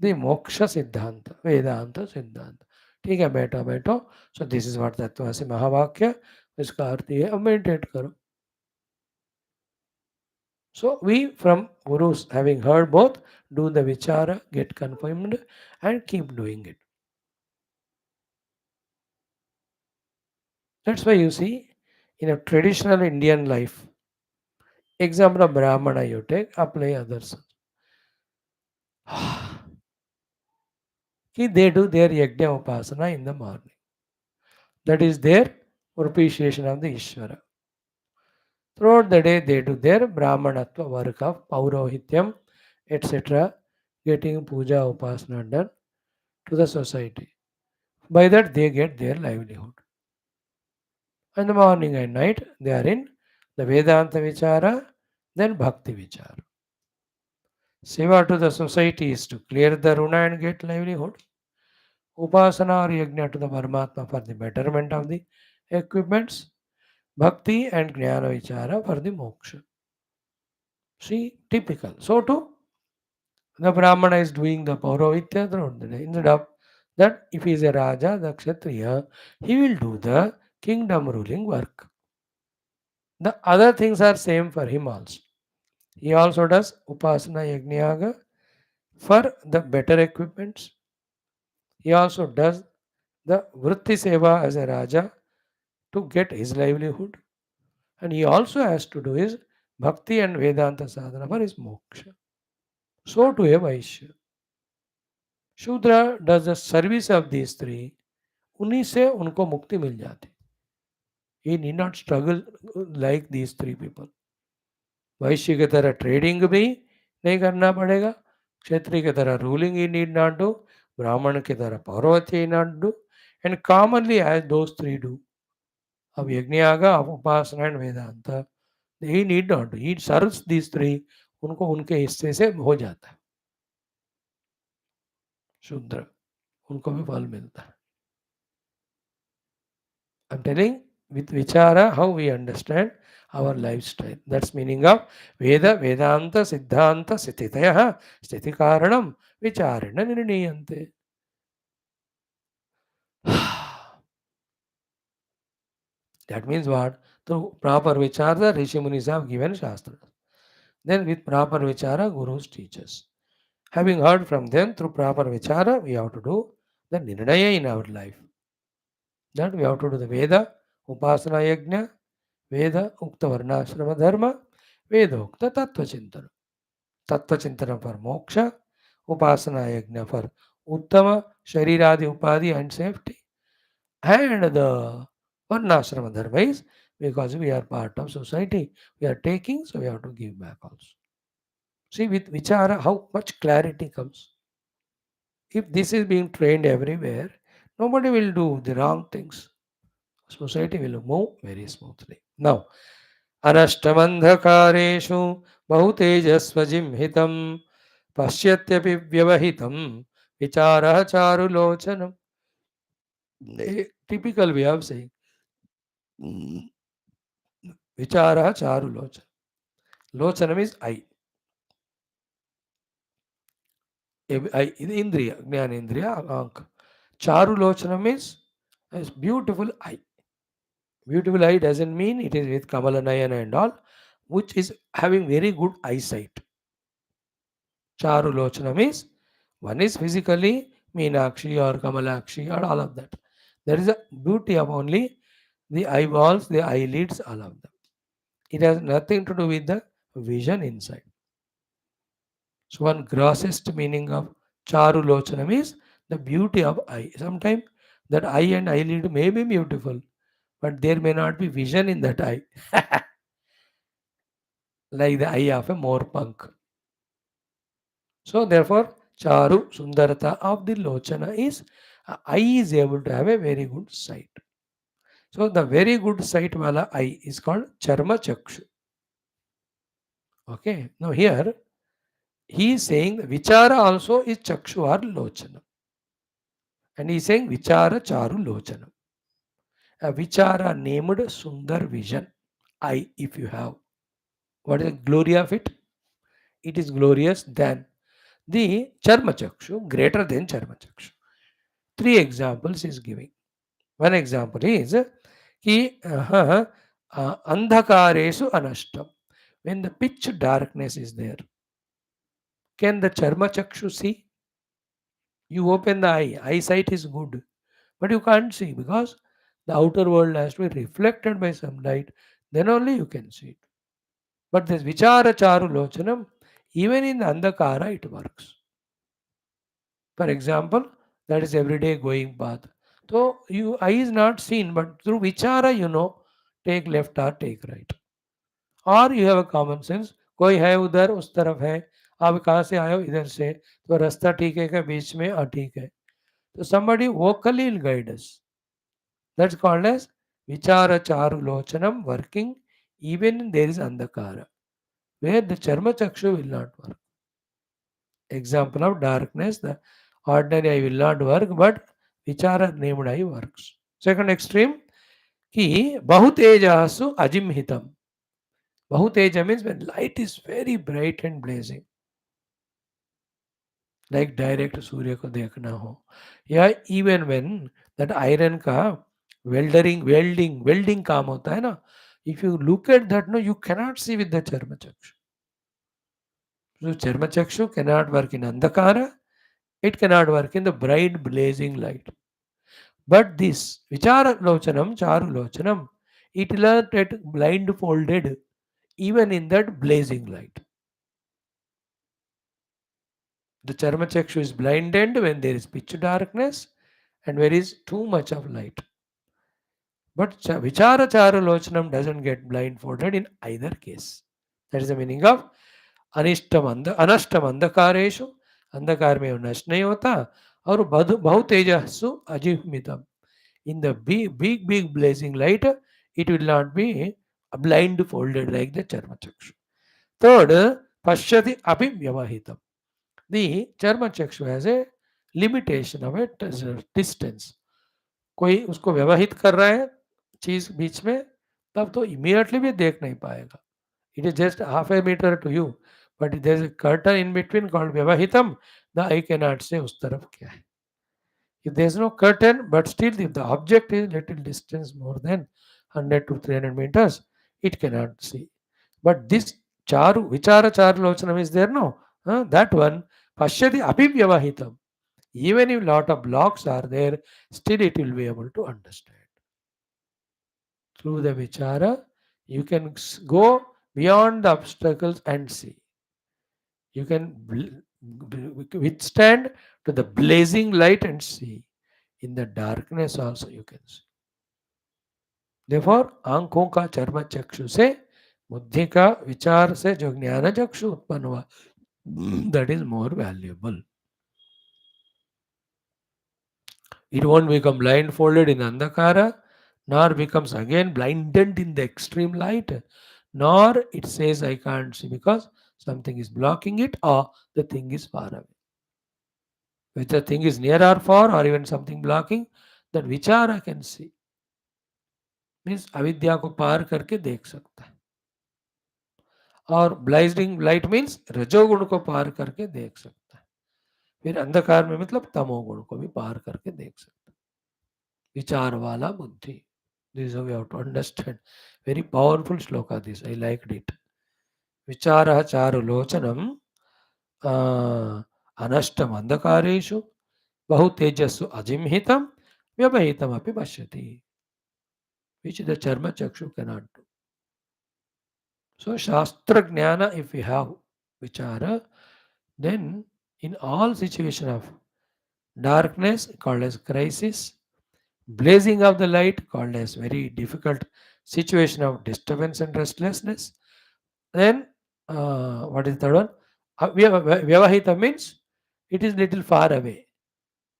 the मोक्ष सिद्धांत, वेदांत सिद्धांत. ठीक है बेटा बैठो. सो दिस इज व्हाट तत्वमसि महावाक्य. इसका अर्थ ये, अब मेडिटेट करो. So we from Gurus, having heard both, do the vichara, get confirmed and keep doing it. That's why you see in a traditional Indian life, example of Brahmana you take, apply others. They do their yajna upasana in the morning. That is their propitiation of the Ishvara. Throughout the day they do their Brahmanatva work of Paurohityam, etc., getting puja upasana done to the society. By that they get their livelihood. In the morning and night they are in the Vedanta Vichara, then Bhakti Vichara. Seva to the society is to clear the Runa and get livelihood. Upasana or Yajna to the Paramatma for the betterment of the equipments. Bhakti and Jnana Vichara for the moksha. See, typical. So too, the Brahmana is doing the Pauravitya throughout the day. Instead of that, if he is a Raja, the Kshatriya, he will do the kingdom ruling work. The other things are same for him also. He also does Upasana Yajnayaga for the better equipments. He also does the Vritti Seva as a Raja to get his livelihood. And he also has to do his Bhakti and Vedanta Sadhana for his moksha. So to a Vaishya. Shudra does the service of these three. उन्हीं से उनको मुक्ति मिल जाती. He need not struggle like these three people. वैश्य की तरह trading भी नहीं करना पड़ेगा, क्षत्रिय की तरह ruling he need not do, Brahmin की तरह पौरोहित्य he not do, and commonly as those three do. अब यज्ञयागा, उपासना and Vedanta, he need not do, he serves these three. उनको उनके हिस्से से हो जाता है. शूद्र, उनको भी फल मिलता है. I'm telling with vichara how we understand our lifestyle. That's meaning of Veda, Vedanta, Siddhanta, Sthitaya, Sthiti Karanam, Vicharena Nirniyante. That means what? Through proper vichara, Rishi Munis have given Shastra. Then with proper vichara, Gurus teach us. Having heard from them through proper vichara, we have to do the Nirnaya in our life. That we have to do the Veda, Upasana Yajna, Veda, Ukta Varnashrama Dharma, Vedokta Tattva Chintana. Tattva Chintana for Moksha, Upasana Yajna for Uttama, Shariradi Upadi and safety. And the Varnashrama Dharma is because we are part of society. We are taking, so we have to give back also. See, with Vichara, how much clarity comes. If this is being trained everywhere, nobody will do the wrong things. Society will move very smoothly. Now, अनष्टमन्धकारेषु बहुतेजस्वजिह्मितं पश्यत्यपि व्यवहितं विचारः चारुलोचनम्. Typical way of saying vichara charulochana. Lochanam is eye. Eye is indriya, jnanendriya, ank. Charulochanam is beautiful eye. Beautiful eye doesn't mean it is with Kamalanayana and all, which is having very good eyesight. Charulochanam is one is physically Meenakshi or Kamalakshi or all of that. There is a beauty of only the eyeballs, the eyelids, all of them. It has nothing to do with the vision inside. So one grossest meaning of Charulochanam is the beauty of eye. Sometimes that eye and eyelid may be beautiful, but there may not be vision in that eye. Like the eye of a moorpunk. So therefore, Charu Sundarata of the Lochana is eye is able to have a very good sight. So the very good sight wala eye is called Charma Chakshu. Okay. Now here he is saying Vichara also is Chakshu or Lochana. And he is saying Vichara Charu Lochana. A Vichara named Sundar vision. Eye if you have. What is the glory of it? It is glorious than the Charma Chakshu, greater than Charma Chakshu. Three examples is giving. One example is कि अंधकारेषु अनष्टम. When the pitch darkness is there, can the charma chakshu see? You open the eye, eyesight is good, but you can't see because the outer world has to be reflected by some light. Then only you can see it. But this vichara charu lochanam, even in the andhakara, it works. For example, that is everyday going path. So you eye is not seen, but through vichara you know, take left or take right. और you have a common sense. कोई है उधर उस तरफ है, आप कहाँ से आए हो इधर से, तो रास्ता ठीक है क्या बीच में, और ठीक है, तो somebody vocally will guide us. That's called as vichara charu lochanam working even there is andhakara where the charma chakshu will not work. Example of darkness, the ordinary eye will not work but vichara named eye works. Second extreme ki bahutejasu ajimhitam. Bahuteja means when light is very bright and blazing, like direct सूर्य को देखना हो, या even when that iron का welding काम होता है ना, if you look at that, no, you cannot see with the charma chakshu. So charma chakshu cannot work in andhakara, it cannot work in the bright blazing light. But this vichara lochanam, charu lochanam, it will get blindfolded even in that blazing light. The charma chakshu is blinded when there is pitch darkness and there is too much of light. But vichara charu lochanam doesn't get blindfolded in either case. That is the meaning of anashtam andhakareshu. अंधकार में नष्ट नहीं होता और बहु तेजस्सु अजिह्मितम. In the big blazing light, it will not be blindfolded like the charma chakshu. Third, pashyati api vyavahitam. The charma chakshu has a limitation of A distance. कोई उसको व्यवहित कर रहा है चीज बीच में, तब तो इमीडिएटली भी देख नहीं पाएगा. It is just half a meter to you, but there is a curtain in between called व्यवहितम. The eye can not see उस तरफ क्या है. If there is no curtain, but still if the object is little distance more than 100 to 300 meters, it cannot see. But this charu, vichara charulochanam is there, no? That one, pashyati abhivyavahitam. Even if lot of blocks are there, still it will be able to understand. Through the vichara, you can go beyond the obstacles and see. You can withstand to the blazing light and see. In the darkness also you can see. Therefore आंखों का चर्म चक्षु से बुद्धि का विचार से जो ज्ञान चक्षु उत्पन्न हुआ, that is more valuable. It won't become blindfolded in andhakara, nor becomes again blinded in the extreme light, nor it says I can't see because something is blocking it or the thing is far away. Whether the thing is near or far or even something blocking, that vichara can see. Means अविद्या को पार करके देख सकता है. और blinding light means रजोगुण को पार करके देख सकता है. फिर अंधकार में मतलब तमोगुण को भी पार करके देख सकता है. विचार वाला बुद्धि. This we have to understand. Very powerful shloka this. I liked it. विचारः चारुलोचनम अनष्टम अंधकारेषु बहु तेजस्सु अजिम्हितम व्यवहितमपि पश्यति. Which the charma chakshu cannot do. So Shastra Jnana, if we have Vichara, then in all situation of darkness called as crisis, blazing of the light called as very difficult situation of disturbance and restlessness, then what is the third one? Vyavahita means it is little far away.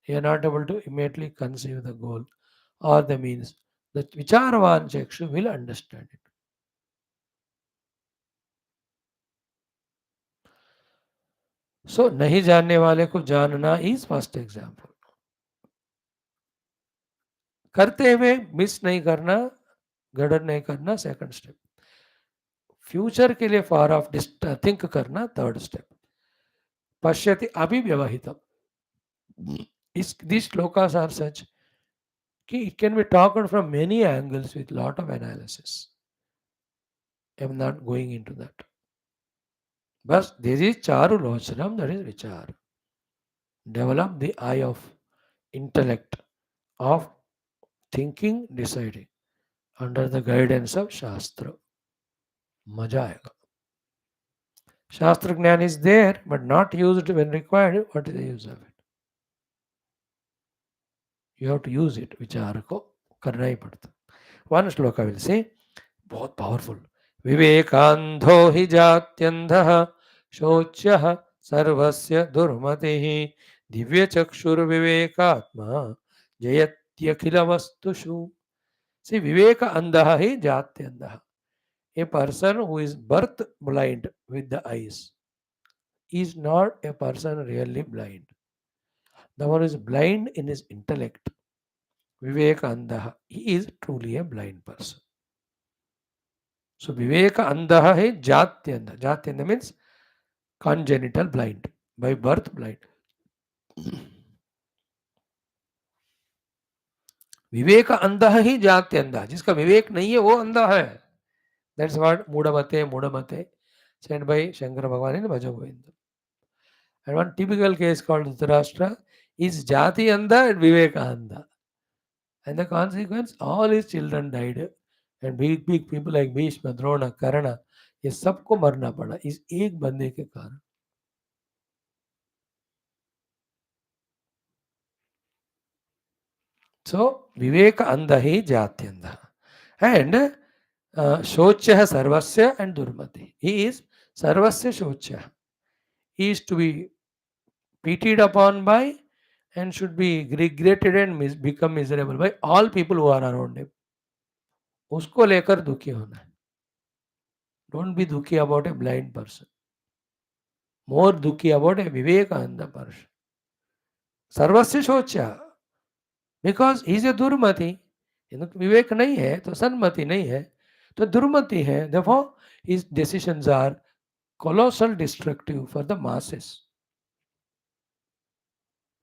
You are not able to immediately conceive the goal or the means. The Vicharavan Chakshu will understand it. सो नहीं जानने वाले को जानना is first example. करते हुए miss नहीं करना, गड़न नहीं करना सेकंड स्टेप. फ्यूचर के लिए फार ऑफ थिंक करना थर्ड स्टेप. पश्यति अभिव्यवहितम. इस दिस श्लोकास आर सच कि it can be talked from many angles with lot of analysis. I am not going into that. बस दिस इज चारुलोचनम, दैट इज विचार. Develop the I of intellect of thinking, deciding under the guidance of Shastra. मजा आएगा. Shastra ज्ञान is there but not used when required. What is the use of it? You have to use it. विचार को करना ही पड़ता. One shloka will say, बहुत powerful. विवेकांधो हि जात्यंधः शोच्यः सर्वस्य दुर्मतिः दिव्य चक्षुर्विवेकात्मा जयत्यखिल वस्तुषु. See, Viveka Andaha hi Jati Andaha. A person who is birth blind with the eyes is not a person really blind. The one who is blind in his intellect, Viveka Andaha, he is truly a blind person. So Viveka Andaha hi Jati Andaha. Jati Andaha means congenital blind, by birth blind. विवेक अंधा ही जाति अंधा. जिसका विवेक नहीं है वो अंधा है. That's what मूढ़मते मूढ़मते said by Shankara Bhagavan in Bhaja Govinda. And one typical case called Dhritarashtra is Jati Andha and Viveka Andha. And the consequence, all his children died. And big people like Bhishma, Drona, Karana, ये सबको मरना पड़ा इस एक बंदे के कारण. So Viveka Andha hi Jati Andha. And Shochya Sarvasya and Durmati. He is Sarvasya Shochya. He is to be pitied upon by and should be regretted and become miserable by all people who are around him. उसको लेकर दुखी होना है. Don't be दुखी about a blind person. More दुखी about a Vivekananda person. सर्वस्य शोच्या, because he is a दुर्मति. विवेक नहीं है तो सन्मति नहीं है, तो दुर्मति है. देखो his decisions are colossal destructive for the masses.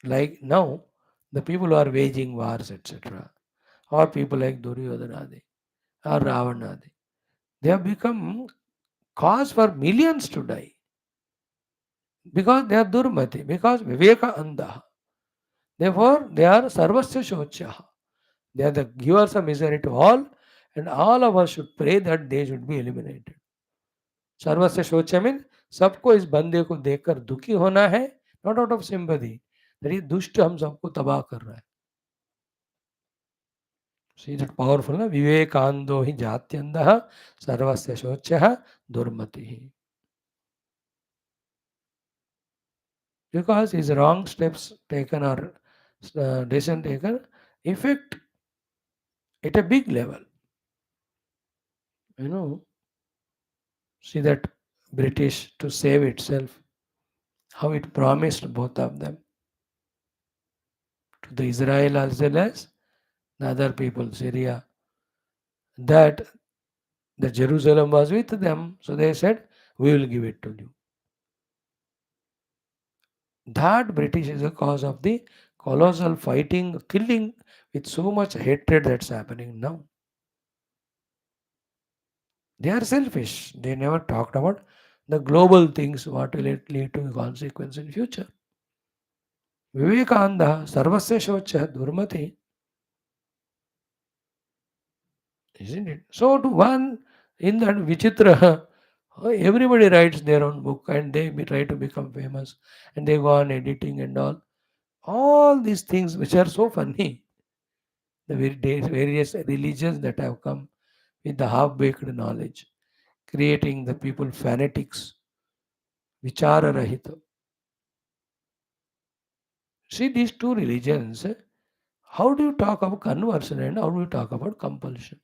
Like now, the people who are waging wars, etc., or people like Duryodhanadi or Ravanadi, they have become cause for millions to die because they are Durmati, because Viveka Anda. Therefore, they are Sarvasya Shochaha. They are the givers of misery to all, and all of us should pray that they should be eliminated. सर्वस्य शोच mean सबको इस बंदे को देखकर दुखी होना है, not out of sympathy, ये दुष्ट हम सबको तबाह कर रहा है. See that powerful, na? Vivekando hi jatyandaha sarvasya shochyaha durmatihi. Because his wrong steps taken or decision taken affect at a big level. You know, see that British to save itself, how it promised both of them to the Israel as well as the other people, Syria, that the Jerusalem was with them. So they said, we will give it to you. That British is a cause of the colossal fighting, killing with so much hatred that's happening now. They are selfish. They never talked about the global things, what will it lead to consequence in future. Vivekananda, Sarvasya Shocha, Durmati, isn't it? So to one in that Vichitra, everybody writes their own book and they try to become famous and they go on editing and all. All these things which are so funny, the various religions that have come with the half-baked knowledge, creating the people fanatics, vichara rahita. See these two religions, how do you talk about conversion and how do you talk about compulsion?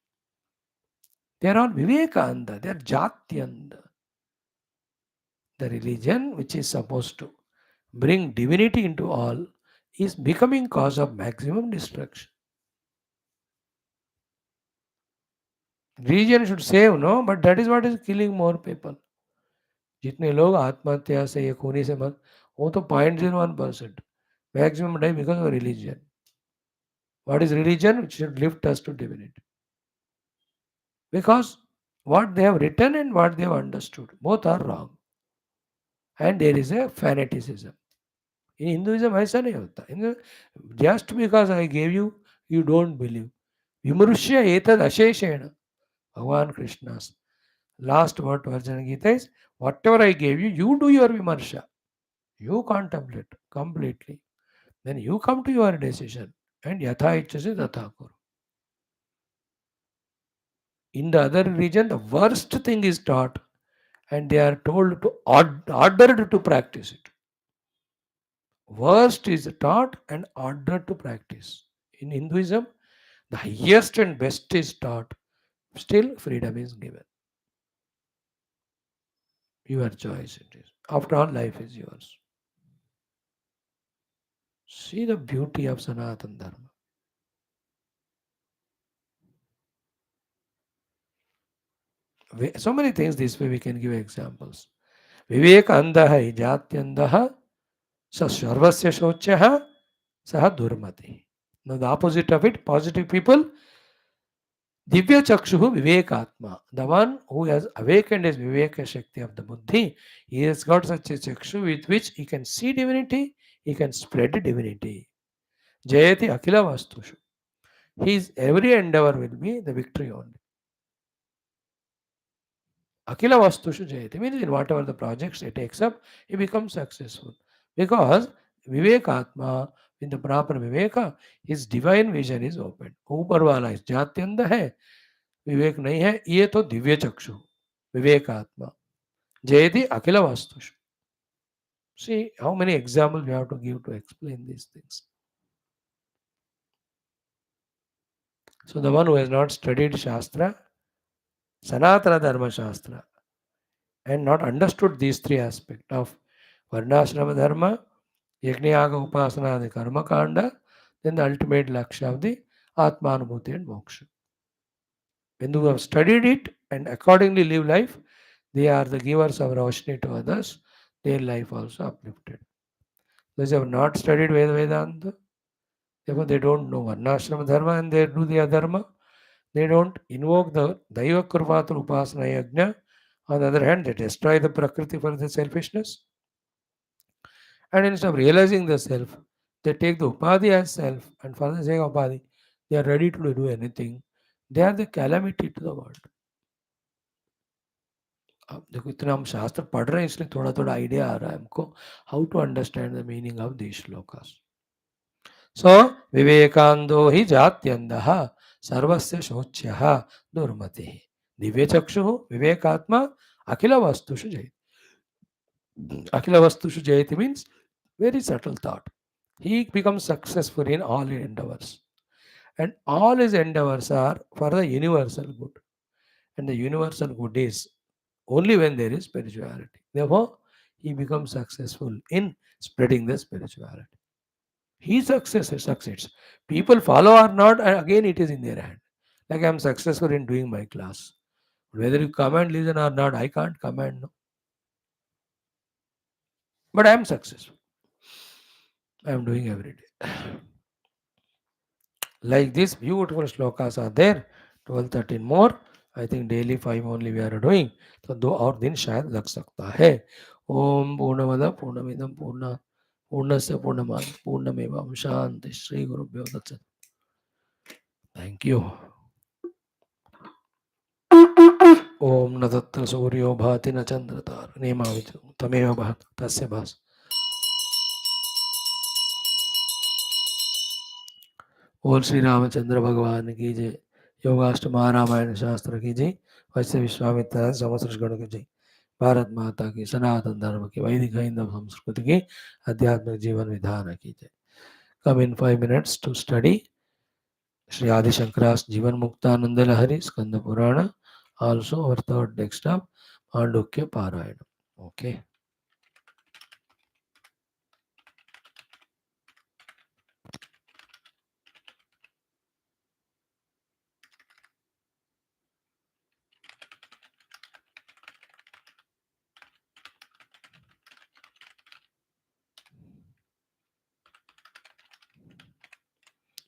They are all Vivekanda, they are Jatyanda. The religion which is supposed to bring divinity into all is becoming cause of maximum destruction. Religion should save, no, but that is what is killing more people. जितने लोग आत्महत्या से या खूनी से मर, वो तो 0.01%. Maximum die because of religion. What is religion? Which should lift us to divinity. Because what they have written and what they have understood, both are wrong. And there is a fanaticism. In Hinduism, ऐसा नहीं होता. Just because I gave you, you don't believe. Vimrushya etad asheshena. Bhagavan Krishna's last word to Arjuna Gita is, whatever I gave you, you do your vimarsha. You contemplate completely. Then you come to your decision. And yatha ichchasi tatha kuru. In the other religion, the worst thing is taught and they are told to ordered to practice it. Worst is taught and ordered to practice. In Hinduism, the highest and best is taught. Still, freedom is given. Your choice it is. After all, life is yours. See the beauty of Sanatana Dharma. So many things this way we can give examples. Vivek andaha jatyandaha sa sarvasya shochaha saha durmati. Now the opposite of it, positive people, Divya Chakshuhu Vivekatma, the one who has awakened his Viveka Shakti of the Buddhi, he has got such a Chakshu with which he can see divinity, he can spread divinity. Jayati Akila Vastushu. His every endeavor will be the victory only. Akila Vastushu Jayati means in whatever the projects he takes up, he becomes successful. Because Vivekatma, in the proper Viveka, his divine vision is opened. ऊपर वाला इस जात्यंद है, विवेक नहीं है, ये तो दिव्य चक्षु विवेकात्मा जयति अखिल वास्तुषु. See how many examples we have to give to explain these things. So the one who has not studied Shastra, Sanatana Dharma Shastra, and not understood these three aspects of Varnashrama Dharma, Yajnayaga Upasana, the Karma Kanda, then the ultimate Lakshya of the Atmanubhuti and Moksha. When you have studied it and accordingly live life, they are the givers of Roshni to others, their life also uplifted. Those who have not studied Vedanta, therefore they don't know Varnashrama Dharma and they do the adharma. They don't invoke the Daiva Kurvatra Upasana Yajna. On the other hand, they destroy the Prakriti for the selfishness. And instead of realizing the self, they take the Upadhi as self, and for the sake of Upadhi, they are ready to do anything. They are the calamity to the world. अब देखो इतना हम शास्त्र पढ़ रहे हैं इसलिए थोड़ा थोड़ा आइडिया आ रहा है हमको how to understand the meaning of this shlokas so विवेकांदो हि जात्यंधः सर्वस्य शोच्यः दुर्मतिः दिव्य चक्षु विवेकात्मा अखिल वस्तुषु जयति अखिल वस्तुषु जयति means very subtle thought. He becomes successful in all his endeavors. And all his endeavors are for the universal good. And the universal good is only when there is spirituality. Therefore, he becomes successful in spreading the spirituality. He succeeds. People follow or not, again it is in their hand. Like I am successful in doing my class. Whether you come and listen or not, I can't command. No. But I am successful. I am doing every day. Like this beautiful shlokas are there, 12, 13 more. I think daily 5 only we are doing. तो 2 और दिन शायद लग सकता है. ओम पूर्णमद पूर्णमिदम पूर्ण पूर्णस्य पूर्णमाद पूर्णमेवां शांति श्री गुरुभ्यो दत्त. Thank you. ओम न तत्र सूर्यो भाति न चंद्रतार नेमाविच तमेव भात तस्य भास. बोल श्री रामचंद्र भगवान की जय. योगाष्टम रामायण शास्त्र की जय. वैसे विश्वामित्र समस्त गण की जय. भारत माता की सनातन धर्म की वैदिक हिंदू संस्कृति की आध्यात्मिक जीवन विधान की जय. कम इन 5 minutes to study Sri Adi Shankara's Jivan Muktananda Lahari Skanda Purana, also our third text of Mandukya Parayanam. Okay.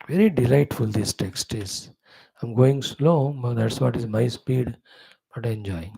Very delightful this text is. I'm going slow, but that's what is my speed, but enjoying.